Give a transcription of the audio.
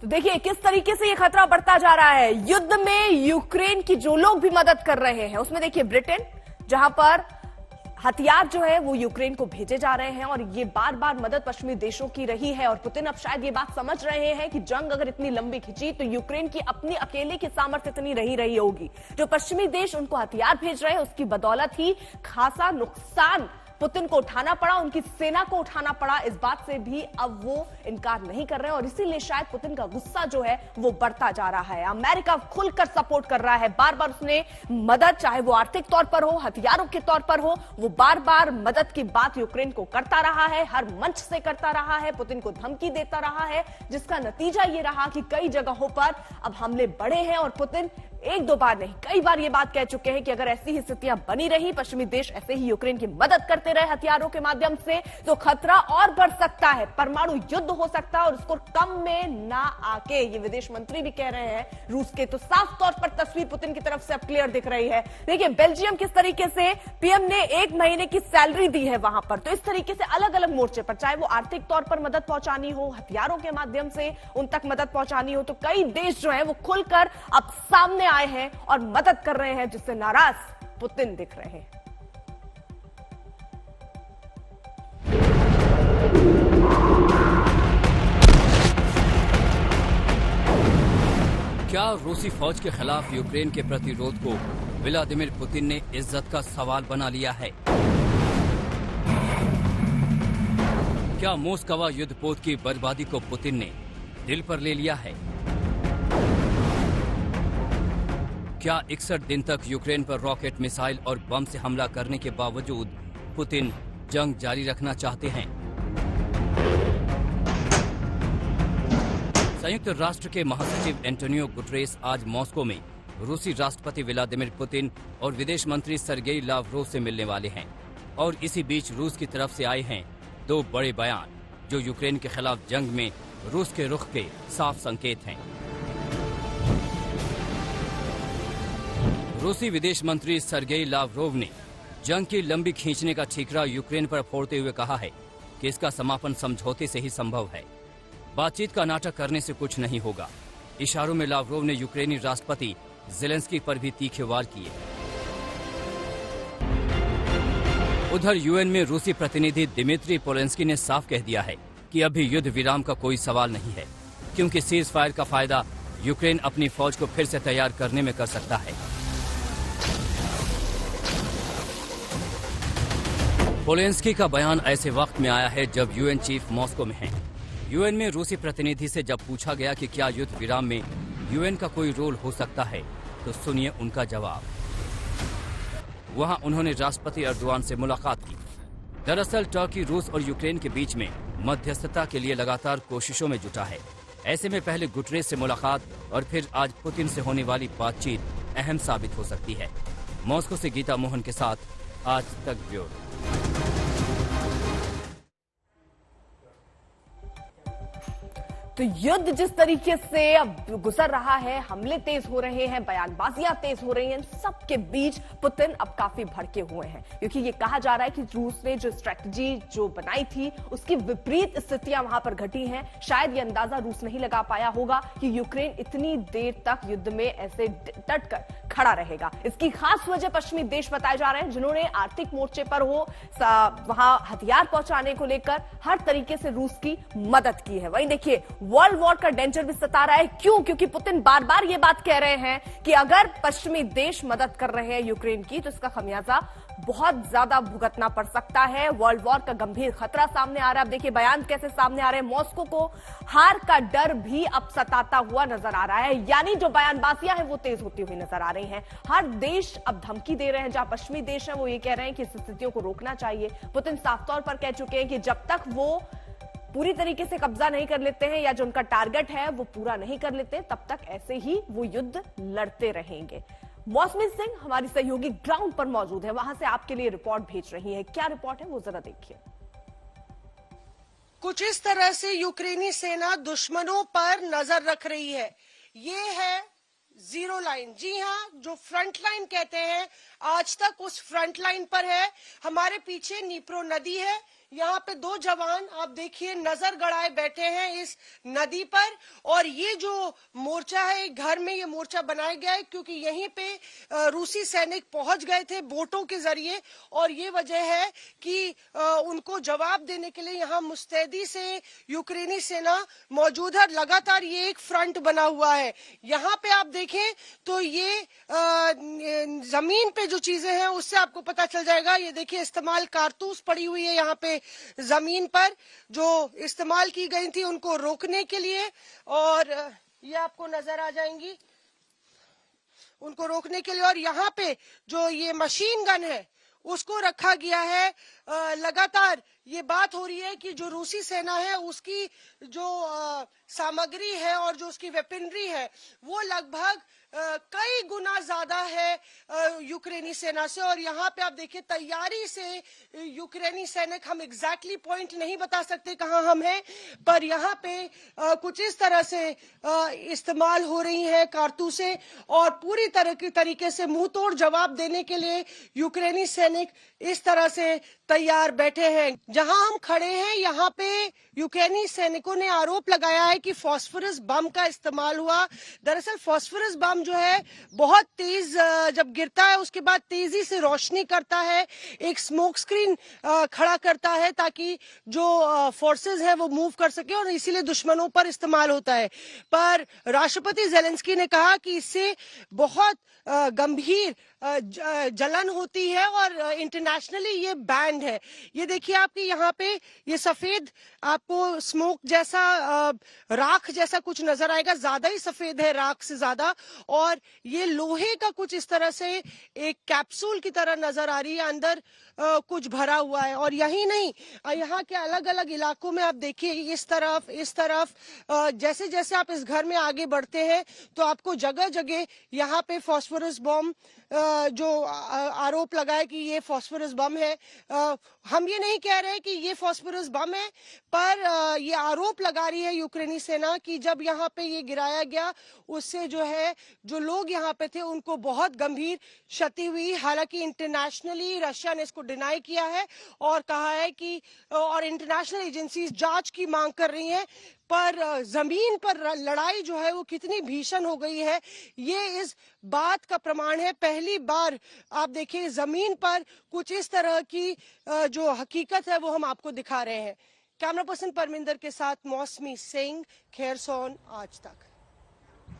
तो देखिए किस तरीके से ये खतरा बढ़ता जा रहा है। युद्ध में यूक्रेन की जो लोग भी मदद कर रहे हैं उसमें देखिए ब्रिटेन, जहां पर हथियार जो है वो यूक्रेन को भेजे जा रहे हैं और ये बार बार मदद पश्चिमी देशों की रही है। और पुतिन अब शायद ये बात समझ रहे हैं कि जंग अगर इतनी लंबी खिंची तो यूक्रेन की अपनी अकेले की सामर्थ्य इतनी रही होगी। जो पश्चिमी देश उनको हथियार भेज रहे हैं उसकी बदौलत ही खासा नुकसान पुतिन को उठाना पड़ा, उनकी सेना को उठाना पड़ा। इस बात से भी अब वो इनकार नहीं कर रहे हैं और इसीलिए शायद पुतिन का गुस्सा जो है वो बढ़ता जा रहा है। अमेरिका खुलकर सपोर्ट कर रहा है, बार बार उसने मदद, चाहे वो आर्थिक तौर पर हो, हथियारों के तौर पर हो, वो बार बार मदद की बात यूक्रेन को करता रहा है, हर मंच से करता रहा है, पुतिन को धमकी देता रहा है, जिसका नतीजा ये रहा कि कई जगहों पर अब हमले बढ़े हैं। और पुतिन एक दो बार नहीं, कई बार ये बात कह चुके हैं कि अगर ऐसी ही स्थितियां बनी रही, पश्चिमी देश ऐसे ही यूक्रेन की मदद करते रहे हथियारों के माध्यम से, तो खतरा और बढ़ सकता है, परमाणु युद्ध हो सकता है और उसको कम में ना आके, ये विदेश मंत्री भी कह रहे हैं रूस के। तो साफ तौर पर तस्वीर पुतिन की तरफ से अब क्लियर दिख रही है। देखिए बेल्जियम किस तरीके से पीएम ने 1 महीने की सैलरी दी है वहां पर। तो इस तरीके से अलग अलग मोर्चे पर, चाहे वो आर्थिक तौर पर मदद पहुंचानी हो, हथियारों के माध्यम से उन तक मदद पहुंचानी हो, तो कई देश जो है वो खुलकर अब सामने आए हैं और मदद कर रहे हैं, जिससे नाराज पुतिन दिख रहे हैं। क्या रूसी फौज के खिलाफ यूक्रेन के प्रतिरोध को व्लादिमीर पुतिन ने इज्जत का सवाल बना लिया है? क्या मोस्कवा युद्धपोत की बर्बादी को पुतिन ने दिल पर ले लिया है? क्या 61 दिन तक यूक्रेन पर रॉकेट, मिसाइल और बम से हमला करने के बावजूद पुतिन जंग जारी रखना चाहते हैं? संयुक्त राष्ट्र के महासचिव एंटोनियो गुटेरेस आज मॉस्को में रूसी राष्ट्रपति व्लादिमीर पुतिन और विदेश मंत्री सर्गेई लावरोव से मिलने वाले हैं। और इसी बीच रूस की तरफ से आए हैं 2 बड़े बयान जो यूक्रेन के खिलाफ जंग में रूस के रुख के साफ संकेत हैं। रूसी विदेश मंत्री सर्गेई लावरोव ने जंग की लंबी खींचने का ठीकरा यूक्रेन पर फोड़ते हुए कहा है कि इसका समापन समझौते से ही संभव है, बातचीत का नाटक करने से कुछ नहीं होगा। इशारों में लावरोव ने यूक्रेनी राष्ट्रपति ज़ेलेंस्की पर भी तीखे वार किए। उधर यूएन में रूसी प्रतिनिधि दिमित्री पोलेंस्की ने साफ कह दिया है कि अभी युद्ध विराम का कोई सवाल नहीं है, क्योंकि सीज फायर का फायदा यूक्रेन अपनी फौज को फिर से तैयार करने में कर सकता है। पोलेंस्की का बयान ऐसे वक्त में आया है जब यूएन चीफ मॉस्को में हैं। यूएन में रूसी प्रतिनिधि से जब पूछा गया कि क्या युद्ध विराम में यूएन का कोई रोल हो सकता है, तो सुनिए उनका जवाब। वहां उन्होंने राष्ट्रपति एर्दोआन से मुलाकात की। दरअसल टर्की रूस और यूक्रेन के बीच में मध्यस्थता के लिए लगातार कोशिशों में जुटा है। ऐसे में पहले गुटेरेस से मुलाकात और फिर आज पुतिन से होने वाली बातचीत अहम साबित हो सकती है। मॉस्को से गीता मोहन के साथ आज तक ब्यूरो। तो युद्ध जिस तरीके से अब गुजर रहा है, हमले तेज हो रहे हैं, बयानबाजियां तेज हो रही हैं, सबके बीच पुतिन अब काफी भड़के हुए हैं, क्योंकि ये कहा जा रहा है कि रूस ने जो स्ट्रेटजी जो बनाई थी उसकी विपरीत स्थितियां वहां पर घटी हैं। शायद ये अंदाजा रूस नहीं लगा पाया होगा कि यूक्रेन इतनी देर तक युद्ध में ऐसे डट कर खड़ा रहेगा। इसकी खास वजह पश्चिमी देश बताए जा रहे हैं, जिन्होंने आर्थिक मोर्चे पर हो वहां हथियार पहुंचाने को लेकर हर तरीके से रूस की मदद की है। वहीं देखिए वर्ल्ड वॉर का डेंजर भी सता रहा है। क्यों? क्योंकि पुतिन बार बार ये बात कह रहे हैं कि अगर पश्चिमी देश मदद कर रहे हैं यूक्रेन की, तो इसका खमियाजा बहुत ज्यादा भुगतना पड़ सकता है। वर्ल्ड वॉर का गंभीर खतरा सामने आ रहा है। अब देखिए बयान कैसे सामने आ रहे हैं। मॉस्को को हार का डर भी अब सताता हुआ नजर आ रहा है, यानी जो बयानबाजियां हैं वो तेज होती हुई नजर आ रही हैं। हर देश अब धमकी दे रहे हैं। जहां पश्चिमी देश है वो ये कह रहे हैं कि इस स्थितियों को रोकना चाहिए। पुतिन साफ तौर पर कह चुके हैं कि जब तक वो पूरी तरीके से कब्जा नहीं कर लेते हैं या जो उनका टारगेट है वो पूरा नहीं कर लेते, तब तक ऐसे ही वो युद्ध लड़ते रहेंगे। मौसमी सिंह हमारी सहयोगी ग्राउंड पर मौजूद है, वहां से आपके लिए रिपोर्ट भेज रही है। क्या रिपोर्ट है वो जरा देखिए। कुछ इस तरह से यूक्रेनी सेना दुश्मनों पर नजर रख रही है। ये है जीरो लाइन, जी हाँ, जो फ्रंट लाइन कहते हैं आज तक उस फ्रंट लाइन पर है। हमारे पीछे नीप्रो नदी है, यहाँ पे 2 जवान आप देखिए नजर गड़ाए बैठे हैं इस नदी पर। और ये जो मोर्चा है, घर में ये मोर्चा बनाया गया है क्योंकि यहीं पे रूसी सैनिक पहुंच गए थे बोटों के जरिए, और ये वजह है कि उनको जवाब देने के लिए यहाँ मुस्तैदी से यूक्रेनी सेना मौजूद है। लगातार ये एक फ्रंट बना हुआ है। यहाँ पे आप देखें तो ये जमीन पे जो चीजें हैं उससे आपको पता चल जाएगा। ये देखिए इस्तेमाल कारतूस पड़ी हुई है यहाँ पे जमीन पर, जो इस्तेमाल की गई थी उनको रोकने के लिए, और ये आपको नजर आ जाएंगी उनको रोकने के लिए। और यहाँ पे जो ये मशीन गन है उसको रखा गया है। लगातार ये बात हो रही है कि जो रूसी सेना है उसकी जो सामग्री है और जो उसकी वेपनरी है वो लगभग कई गुना ज्यादा है यूक्रेनी सेना से। और यहाँ पे आप देखिए तैयारी से यूक्रेनी सैनिक, हम एग्जैक्टली पॉइंट नहीं बता सकते कहाँ हम हैं, पर यहाँ पे कुछ इस तरह से इस्तेमाल हो रही है कारतूसें, और पूरी तरह की तरीके से मुंह तोड़ जवाब देने के लिए यूक्रेनी सैनिक इस तरह से तैयार बैठे हैं। जहां हम खड़े हैं यहाँ पे यूक्रेनी सैनिकों ने आरोप लगाया है कि फास्फोरस बम का इस्तेमाल हुआ। दरअसल फास्फोरस बम जो है बहुत तेज जब गिरता है उसके बाद तेजी से रोशनी करता है, एक स्मोक स्क्रीन खड़ा करता है ताकि जो फोर्सेस है वो मूव कर सके, और इसीलिए दुश्मनों पर इस्तेमाल होता है। पर राष्ट्रपति जेलेंस्की ने कहा कि इससे बहुत गंभीर जलन होती है और इंटरनेशनली ये बैंड है। ये देखिए आपके यहाँ पे ये सफेद आपको स्मोक जैसा राख जैसा कुछ नजर आएगा, ज्यादा ही सफेद है राख से ज्यादा, और ये लोहे का कुछ इस तरह से एक कैप्सूल की तरह नजर आ रही है, अंदर कुछ भरा हुआ है। और यही नहीं, यहाँ के अलग अलग इलाकों में आप देखिए इस तरफ जैसे जैसे आप इस घर में आगे बढ़ते हैं तो आपको जगह जगह यहाँ पे फास्फोरस बम जो आरोप लगा है कि ये फास्फोरस बम है। हम ये नहीं कह रहे कि ये फास्फोरस बम है, पर ये आरोप लगा रही है यूक्रेनी सेना कि जब यहाँ पे ये गिराया गया उससे जो है जो लोग यहाँ पे थे उनको बहुत गंभीर क्षति हुई। हालांकि इंटरनेशनली रशिया ने इसको डिनाई किया है और कहा है कि, और इंटरनेशनल एजेंसीज जांच की मांग कर रही हैं, पर जमीन पर लड़ाई जो है वो कितनी भीषण हो गई है ये इस बात का प्रमाण है। पहली बार आप देखिए जमीन पर कुछ इस तरह की जो हकीकत है वो हम आपको दिखा रहे हैं। कैमरा पर्सन परमिंदर के साथ मौसमी सिंह, खेरसौन, आज तक।